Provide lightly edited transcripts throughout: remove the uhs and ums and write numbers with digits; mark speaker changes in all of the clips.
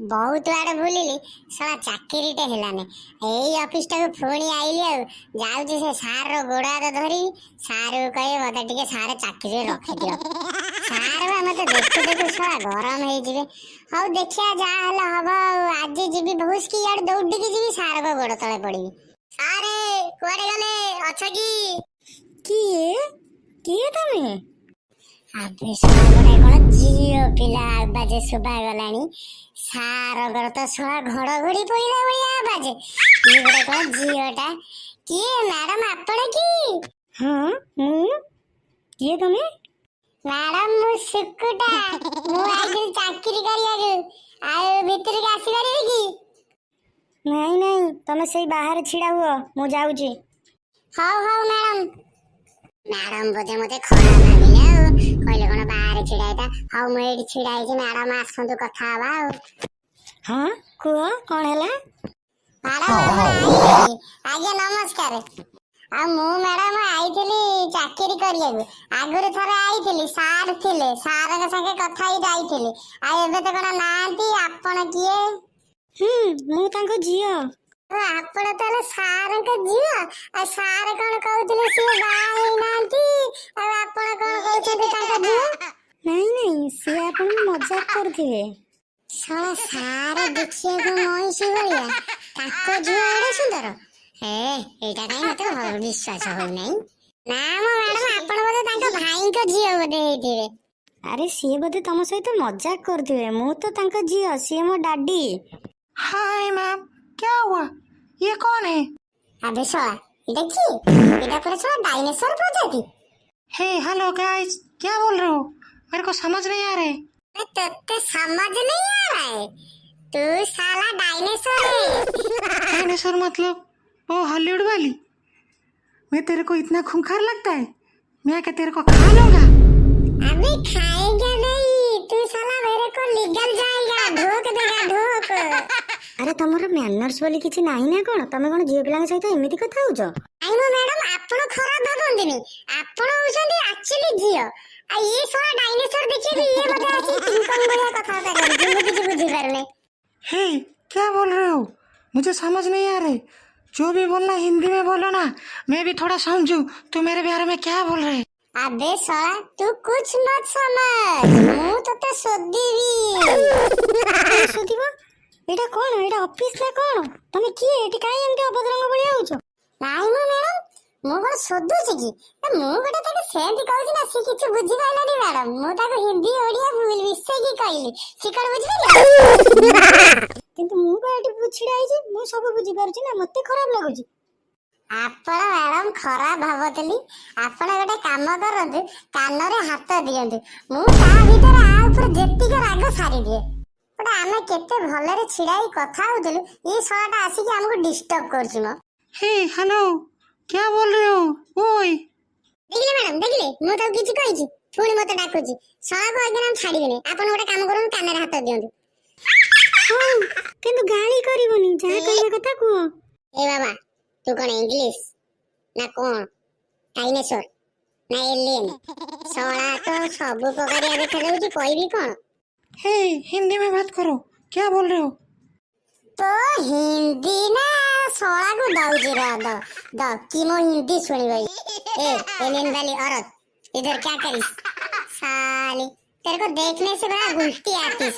Speaker 1: बहुत आड़े बुलिली साला चाकरीटे हेलाने एई ऑफिस टाको पुणी आइली आ जाउची से सार रो गोड़ा हाथ धरी सार कहे मते टिके सार चाकरी रखि दियो। सार बा मते देखु देखु साला गरम हेई जिवे। हौ देखिया जा हला हबो आज जीबी बहुस की यार दौड़ के जीबी सार को गोड़ तळे पड़ीबी। सारे कुआडे गले अच्छा
Speaker 2: किए किए तमे
Speaker 1: आबे साला गोटे कोन जियो पिला बाजे सुबा गलानी सार घर तो छुआ घड़घड़ी पइला भलिया बाजे ये गोटे कोन जियोटा किए मैडम आपण की
Speaker 2: हाँ मु किए तमे
Speaker 1: मैडम मु सुकुटा मु आइल चाकरी करिया आ भीतर के आसी पारे की
Speaker 2: नहीं नहीं तमे सही बाहर छिड़ा हुआ मु जाउची।
Speaker 1: हाउ हाउ मैडम मैडम बोधे मते खरा लागिला कहले कोन बाहर छिड़ाइता हाउ मु एडी छिड़ाई छी मैडम आसंतु कथा हवा
Speaker 2: हाँ कुआ कौन हैला
Speaker 1: मैडम आज्ञा नमस्कार आ मु मैडम आइथिली चाकरी करिया आगुरी थरे आइथिली सार थिले सार के संगे कथा ही जाइथिली आ एबे तो कोन नांती आपण किए
Speaker 2: मु तांको जियो
Speaker 1: आपण ताले सार के जियो आ सार कोन कहउथिले से बाई नांती आ आपण कोन कहउछथि तांको जियो
Speaker 2: नहीं नहीं से आपन मजाक करथिले
Speaker 1: साला सार देखिए को मोइसी भलिया ताको जियो एडे सुंदर एटा काई मते विश्वास हो नहीं ना मो मैडम आपण बोले तांको भाई को जियो बोले हेतिवे।
Speaker 2: अरे सी बोधे तुम सहित मजाक करथिले मु तो तांको जियो सी मो डाडी।
Speaker 3: हाय मैम क्या हुआ ये कौन है
Speaker 1: अबे साला देखी इधर पर साला डायनासोर प्रजाति
Speaker 3: हे हेलो गाइस क्या बोल रहे हो मेरे को समझ नहीं आ रहे
Speaker 1: तो समझ नहीं आ रहा है तू साला डायनासोर है
Speaker 3: डायनासोर मतलब वो हॉलीवुड वाली मैं तेरे को इतना खूंखार लगता है मैं क्या तेरे को खा लूंगा
Speaker 1: अबे खाएगा नहीं तू साला मेरे को निगल जाएगा ढोक देगा ढोक
Speaker 2: अरे तमरो मैनर्स बोली किछि नाही ना कोन तमे कोन जियो पिलांग सहित एमिति कथा होजो
Speaker 1: आई नो मैडम आपण खराब भाबंदिनी आपण होछंदी एक्चुअली जियो आ ये साला डायनासोर देखिए ये बता आसी किंकम बढिया कथा होता कर मुझे कुछ बुझी पारने
Speaker 3: हे क्या बोल रहे हो मुझे समझ नहीं आ रहे जो भी बोलना हिंदी में बोलो ना मैं भी थोड़ा समझूं तू मेरे बारे में क्या बोल रहे
Speaker 1: अबे साला तू कुछ मत समझ मु तते सोदीबी
Speaker 2: सोदिबो एटा कोन एटा ऑफिस ना कोन तमे की एटी काई एंते अभद्रंग बळिया होजो
Speaker 1: नाही मो मैडम मु कोन सोदुची की मु गोटे ताके सेंती कहूची ना सी किछ बुझी पाइला नी मैडम मु ताको हिंदी ओडिया विषय की कहली सी कोन बुझी पाइला
Speaker 2: किंतु मु बा एटी बुझिडा आइजी मु सब बुझी पारुची ना मते खराब लागुची
Speaker 1: आपण मैडम खराब भाबतली आपण गोटे काम करंतु कान रे हाथ दियंतु मु ता भीतर आ ऊपर जेत्ती के राग सारी दिए बट आमे केते भलरे छिड़ाई कथा होतलु ई सालाटा आसी के हमको डिस्टर्ब करछि म
Speaker 3: हे हेलो क्या बोल रहे हो ओए
Speaker 1: देखले मैडम देखले मु तो किछि कहिछि पुणी मते डाकुछि साला को एकदम हम छाड़ीबेनी आपण गोटे काम करन कान रे हाथ दियंतु
Speaker 2: हां किंतु गाली करिवनी जा कहले कथा को
Speaker 1: ए बाबा तू कोन इंग्लिश ना कोन डायनासोर ना एलियन साला तो सब प्रकारिया देखा जाउछि कोई भी कोन
Speaker 3: हे हिंदी में बात करो क्या बोल रहे हो
Speaker 1: तो हिंदी ना सोला को दाउजी रा द की मो हिंदी सुनी भाई ए एलियन वाली औरत इधर क्या करी साली तेरे को देखने से बड़ा गुस्ती आती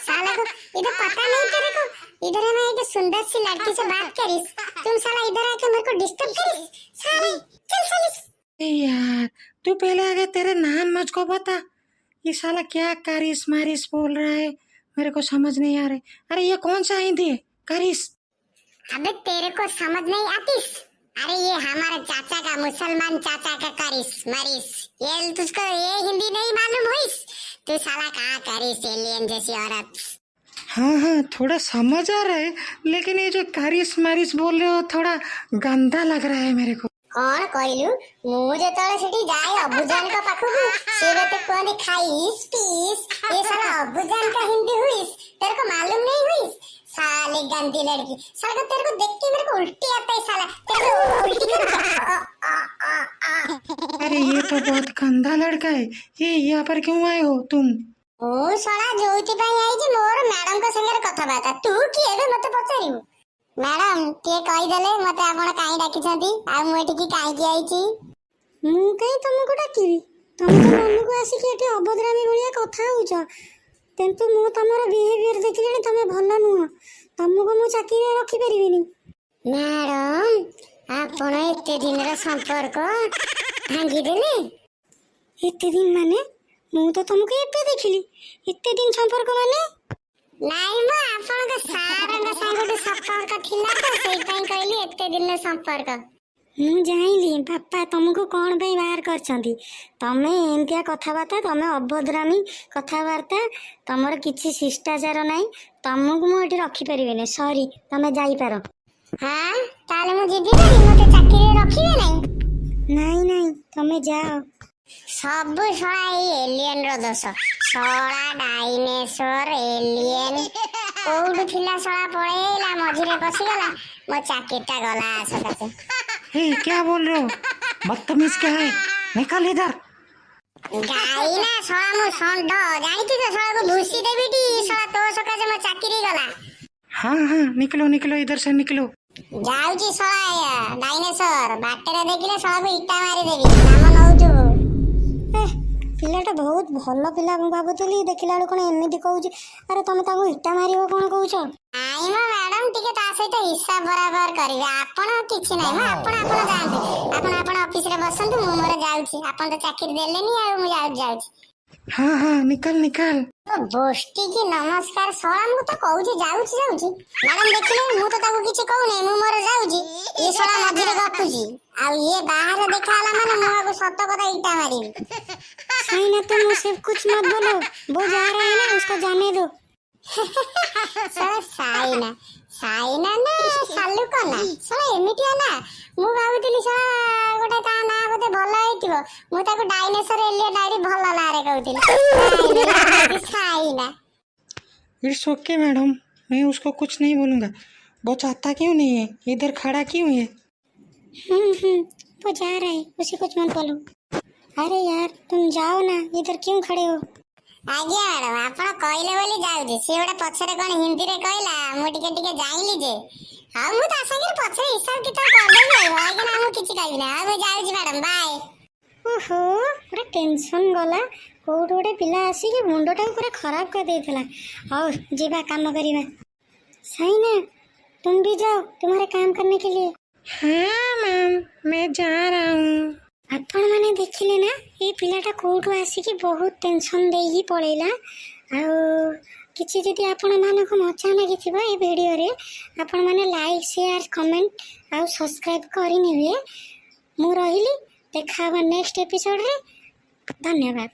Speaker 1: साला को इधर पता नहीं तेरे को इधर मैं एक सुंदर सी लड़की से बात करीस तुम साला इधर आके मेरे को डिस्टर्ब करीस साली चल साली
Speaker 3: यार तू पहले आगे तेरे नाम मुझको बता ये साला क्या कारिस मारिस बोल रहा है मेरे को समझ नहीं आ रहा अरे ये कौन सा हिंदी है कारिस
Speaker 1: अबे तेरे को समझ नहीं आती अरे ये हमारे चाचा का मुसलमान चाचा का कारिस मारिस ये तुझको ये हिंदी नहीं मालूम हुईस तू साला कहाँ कारिस एलियन जैसी औरत
Speaker 3: हाँ हाँ थोड़ा समझ आ रहा है लेकिन ये जो कारिस मारिस बोल रहे हो थोड़ा गंदा लग रहा है मेरे को
Speaker 1: कौन कहलु मु जेतले सेठी जाय अबुजान का पाखु से बते कोनी खाइस पीस ये साला अबुजान का हिंदी हुईस तेरे को मालूम नहीं हुईस साले गंदी लड़की साला तेरे को देख के मेरे को उल्टी आता है साला तेरे को उल्टी कर
Speaker 3: अरे ये तो बहुत गंदा लड़का है ये यहाँ पर क्यों आए हो तुम
Speaker 1: ମୁଁ ଶଳା ଯୋଉଥିପାଇଁ ଆଇଛି ମୋର ମ୍ୟାଡମଙ୍କ ସାଙ୍ଗରେ କଥାବାର୍ତ୍ତା। ତୁ କିଏ ଏବେ ମତେ ପଚାରିବୁ? ମ୍ୟାଡମ ଟିକେ କହିଦେଲେ ମତେ ଆପଣ କାହିଁ ଡାକିଛନ୍ତି ଆଉ ମୁଁ ଏଠିକି କାହିଁକି ଆଇଛି?
Speaker 2: ମୁଁ କାହିଁ ତମକୁ ଡାକିବି? ତମେ ତ ମନକୁ ଆସିକି ଏଠି ଅଭଦ୍ରାମୀ ଭଳିଆ କଥା ହଉଛ। କିନ୍ତୁ ମୁଁ ତମର ବିହେଭିୟର ଦେଖିଲିଣି, ତମେ ଭଲ ନୁହଁ। ତମକୁ ମୁଁ ଚାକିରିରେ ରଖିପାରିବିନି।
Speaker 1: ମ୍ୟାଡମ ଆପଣ ଏତେ ଦିନର ସମ୍ପର୍କ ଭାଙ୍ଗିଦେଲେ?
Speaker 2: ଏତେ ଦିନ ମାନେ? ମୁଁ ତ ତମକୁ ଏବେ ଦେଖିଲି। ଏତେ ଦିନ ସମ୍ପର୍କ ମାନେ?
Speaker 1: ନାଇଁ ମ ଆପଣଙ୍କ ସାରଙ୍କ ସାଙ୍ଗରେ ସମ୍ପର୍କ ଥିଲା ତ ସେଇପାଇଁ କହିଲି ଏତେ ଦିନର ସମ୍ପର୍କ।
Speaker 2: ମୁଁ ଜାଣିଲି ବାପା ତମକୁ କଣ ପାଇଁ ବାହାର କରିଛନ୍ତି। ତମେ ଏମିତିଆ କଥାବାର୍ତ୍ତା, ତମେ ଅଭଦ୍ରାମୀ କଥାବାର୍ତ୍ତା, ତମର କିଛି ଶିଷ୍ଟାଚାର ନାହିଁ। ତମକୁ ମୁଁ ଏଠି ରଖିପାରିବିନି। ସରି, ତମେ ଯାଇପାର।
Speaker 1: ହଁ ତାହେଲେ ମୁଁ ଯିବି ଭାରି, ମତେ ଚାକିରିରେ ରଖିବେ ନାହିଁ?
Speaker 2: ନାଇଁ ନାଇଁ, ତମେ ଯାଅ।
Speaker 1: ସବୁ ଶଳା ଏଇ ଏଲିଏନ ର ଦୋଷ। ଶଳା ଡାଇନେସର ଏଲିଏନ କୋଉଠୁ ଥିଲା ଶଳା ପଳେଇଲା ମଝିରେ ପଶିଗଲା, ମୋ ଚାକିରିଟା ଗଲା ସକାଶେ।
Speaker 3: क्या बोल रहे हो? बदतमीज क्या है? निकल इधर।
Speaker 1: ଗାଇ ନା ଶଳା ମୁଁ ଷଣ୍ଢ, ଜାଣିଛୁ ତ ଶଳାକୁ ଭୁସି ଦେବି ଟି। ଶଳା ତୋ ସକାଶେ ମୋ ଚାକିରି ଗଲା।
Speaker 3: हाँ हाँ निकलो निकलो इधर से निकलो।
Speaker 1: ଯାଉଛି ଶଳା ଡାଇନେସର, ବାଟରେ ଦେଖିଲେ ଶଳାକୁ ଇଟା ମାରିଦେବି। ନାମ ନଉଥିବୁ।
Speaker 2: ପିଲାଟା ବହୁତ ଭଲ ପିଲା ମୁଁ ଭାବୁଥିଲି, ଦେଖିଲା ବେଳକୁ କଣ ଏମିତି କହୁଛି। ଆରେ ତମେ ତାକୁ ଇଟା ମାରିବ କଣ କହୁଛ?
Speaker 1: ନାଇଁ ମ ମ୍ୟାଡମ ଟିକେ ତା ସହିତ ହିସାବ ବରାବର କରିବେ। ଆପଣ କିଛି ନାହିଁ ମ, ଆପଣ ଯାଆନ୍ତୁ। ଆପଣ ଅଫିସରେ ବସନ୍ତୁ, ମୁଁ ମୋର ଯାଉଛି। ଆପଣ ତ ଚାକିରି ଦେଲେନି ଆଉ ମୁଁ ଯାଉଛି।
Speaker 3: हाँ हाँ निकल निकल।
Speaker 1: ବୋଷ୍ଟି କି ନମସ୍କାର। ଶଳା ମୁଁ ତ କହୁଛି ଯାଉଛି। ମ୍ୟାଡମ ଦେଖିଲେ ମୁଁ ତ ତାକୁ କିଛି କହୁନି, ମୁଁ ମୋର ଯାଉଛି। ଇଏ ଶଳା ମଝିରେ ଗପୁଛି, ଆଉ ଇଏ ବାହାରେ ଦେଖା ହେଲା ମାନେ ମୁଁ ଆକୁ ସତ କଥା ଇଟା ମାରିବି।
Speaker 2: साइना तुम उसे कुछ मत बोलो, वो जा रहा है ना, उसको जाने दो।
Speaker 1: ଶଳା ସାଇନା ନା ସାଲୁକ ନା ଶଳା ଏମିତିଆ ନା। ମୁଁ ଭାବୁଥିଲି ଶଳା ଗୋଟେ ତା ନାଁ ବୋଧେ ଭଲ ହେଇଥିବ, ମୁଁ ତାକୁ ଡାଇନେସର ଏଲିଏନ ଆଇଡି ଭଲ ନାଁରେ କହୁଥିଲି। ସାଇନା।
Speaker 3: इट्स ओके मैडम, मैं उसको कुछ नहीं बोलूँगा। वो चाहता क्यों नहीं है? इधर खड़ा क्यों है?
Speaker 2: वो जा रहा है, उसे कुछ मत बोलो। अरे यार तुम जाओ ना, इधर क्यों खड़े हो?
Speaker 1: ଆଜ୍ଞା ମ୍ୟାଡମ ଆପଣ କହିଲେ ବୋଲି ଯାଉଛି। ସିଏ ଗୋଟେ ପଛରେ କଣ ହିନ୍ଦୀରେ କହିଲା, ମୁଁ ଟିକେ ଜାଣିଲି ଯେ। ଆଉ ମୁଁ ତା ସାଙ୍ଗରେ ପଛରେ ହିସାବ କିତାବ କରିଦେବି ଆଉ। ଆଜ୍ଞା ମୁଁ କିଛି କହିବି ନା, ଆଉ ମୁଁ ଯାଉଛି ମ୍ୟାଡମ, ବାଏ।
Speaker 2: ଓହୋ, ପୁରା ଟେନସନ ଗଲା। କୋଉଠୁ ଗୋଟେ ପିଲା ଆସିକି ମୁଣ୍ଡଟାକୁ ପୁରା ଖରାପ କରିଦେଇଥିଲା। ହଉ ଯିବା କାମ କରିବା। साइना तुम भी जाओ तुम्हारे काम करने के लिए।
Speaker 3: हाँ मैम मैं जा रहा हूँ।
Speaker 2: ଆପଣ ମାନେ ଦେଖିଲେ ନା, ଏଇ ପିଲାଟା କୋଉଠୁ ଆସିକି ବହୁତ ଟେନସନ ଦେଇକି ପଳେଇଲା। ଆଉ କିଛି ଯଦି ଆପଣ ମାନଙ୍କୁ ମଜା ଲାଗିଥିବ ଏ ଭିଡ଼ିଓରେ, ଆପଣ ମାନେ ଲାଇକ୍ ସେୟାର କମେଣ୍ଟ ଆଉ ସବସ୍କ୍ରାଇବ କରିନେବେ। ମୁଁ ରହିଲି, ଦେଖା ହବା ନେକ୍ସଟ ଏପିସୋଡରେ। ଧନ୍ୟବାଦ।